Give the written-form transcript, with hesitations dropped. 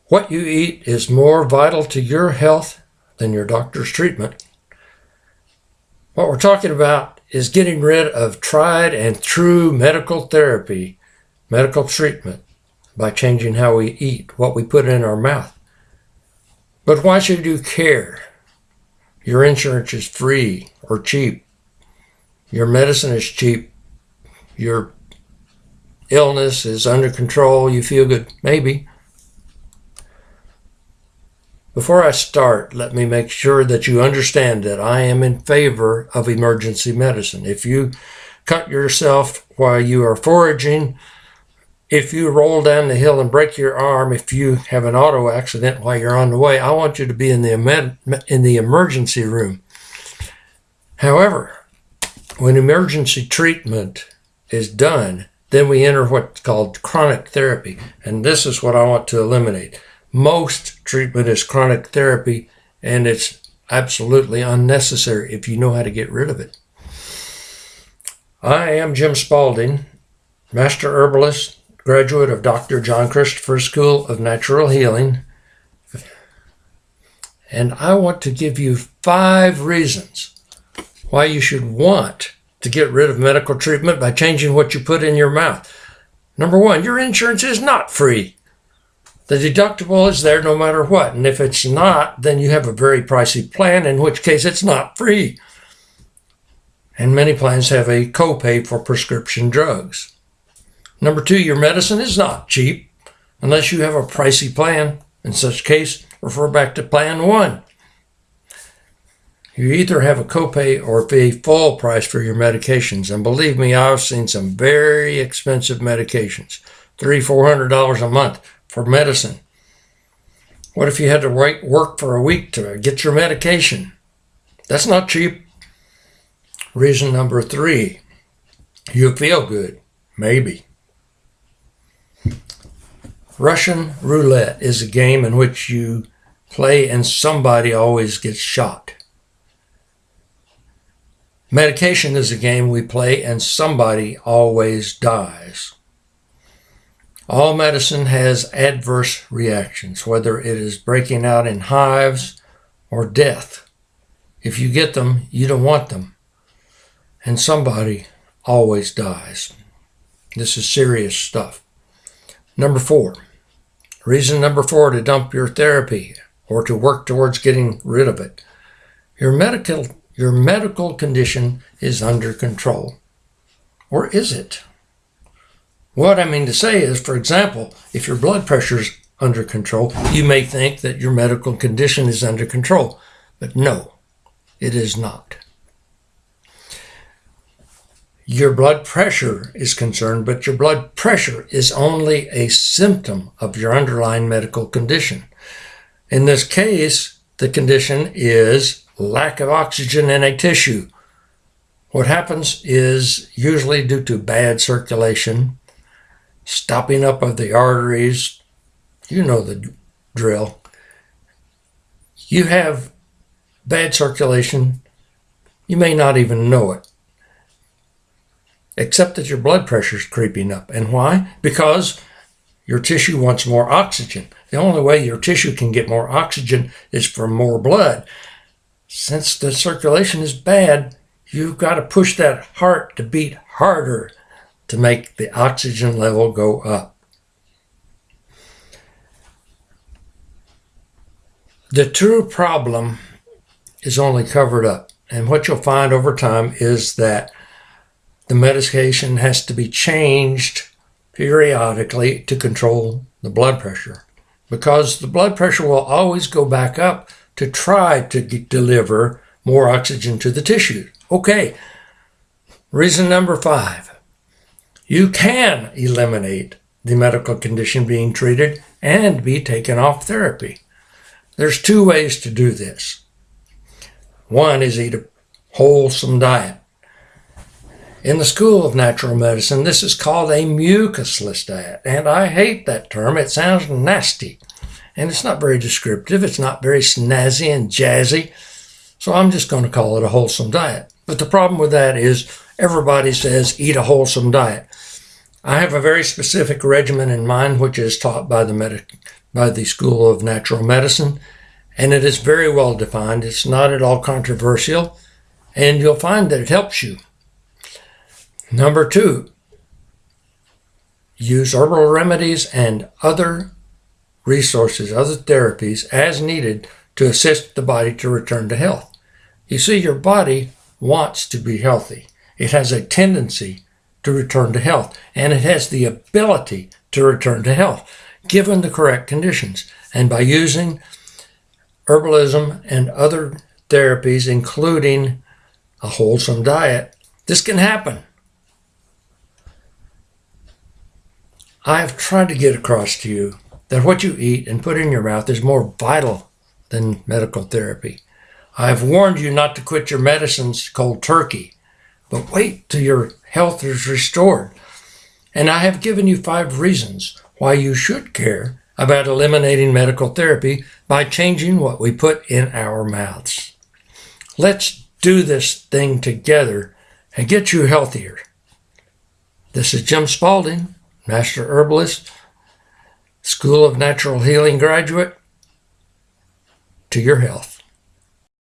What you eat is more vital to your health than your doctor's treatment. What we're talking about is getting rid of tried and true medical therapy, medical treatment, by changing how we eat, what we put in our mouth. But why should you care? Your insurance is free or cheap. Your medicine is cheap. Your illness is under control. You feel good. Maybe. Before I start, let me make sure that you understand that I am in favor of emergency medicine. If you cut yourself while you are foraging, if you roll down the hill and break your arm, if you have an auto accident while you're on the way, I want you to be in the emergency room. However, when emergency treatment is done, then we enter what's called chronic therapy. And this is what I want to eliminate. Most treatment is chronic therapy, and it's absolutely unnecessary if you know how to get rid of it. I am Jim Spalding, Master Herbalist, graduate of Dr. John Christopher School of Natural Healing. And I want to give you 5 reasons why you should want to get rid of medical treatment by changing what you put in your mouth. Number 1, your insurance is not free. The deductible is there no matter what. And if it's not, then you have a very pricey plan, in which case it's not free. And many plans have a copay for prescription drugs. Number 2, your medicine is not cheap unless you have a pricey plan. In such case, refer back to plan 1. You either have a copay or pay full price for your medications. And believe me, I've seen some very expensive medications, $300-400 a month for medicine. What if you had to work for a week to get your medication? That's not cheap. Reason number 3, you feel good, maybe. Russian roulette is a game in which you play and somebody always gets shot. Medication is a game we play and somebody always dies. All medicine has adverse reactions, whether it is breaking out in hives or death. If you get them, you don't want them. And somebody always dies. This is serious stuff. Number 4. Reason number 4 to dump your therapy or to work towards getting rid of it. Your medical condition is under control. Or is it? What I mean to say is, for example, if your blood pressure is under control, you may think that your medical condition is under control. But no, it is not. Your blood pressure is concerned, but your blood pressure is only a symptom of your underlying medical condition. In this case, the condition is lack of oxygen in a tissue. What happens is usually due to bad circulation, stopping up of the arteries. You know the drill. You have bad circulation. You may not even know it, except that your blood pressure is creeping up. And why? Because your tissue wants more oxygen. The only way your tissue can get more oxygen is from more blood. Since the circulation is bad, you've got to push that heart to beat harder to make the oxygen level go up. The true problem is only covered up. And what you'll find over time is that the medication has to be changed periodically to control the blood pressure, because the blood pressure will always go back up to try to deliver more oxygen to the tissue. Okay, reason number 5. You can eliminate the medical condition being treated and be taken off therapy. There's 2 ways to do this. One is eat a wholesome diet. In the School of Natural Medicine, this is called a mucusless diet, and I hate that term. It sounds nasty, and it's not very descriptive. It's not very snazzy and jazzy, so I'm just going to call it a wholesome diet. But the problem with that is everybody says eat a wholesome diet. I have a very specific regimen in mind, which is taught by the by the School of Natural Medicine, and it is very well defined. It's not at all controversial, and you'll find that it helps you. Number 2, use herbal remedies and other resources, other therapies as needed to assist the body to return to health. You see, your body wants to be healthy. It has a tendency to return to health, and it has the ability to return to health given the correct conditions. And by using herbalism and other therapies, including a wholesome diet, this can happen. I have tried to get across to you that what you eat and put in your mouth is more vital than medical therapy. I have warned you not to quit your medicines cold turkey, but wait till your health is restored. And I have given you 5 reasons why you should care about eliminating medical therapy by changing what we put in our mouths. Let's do this thing together and get you healthier. This is Jim Spalding, Master Herbalist, School of Natural Healing graduate. To your health.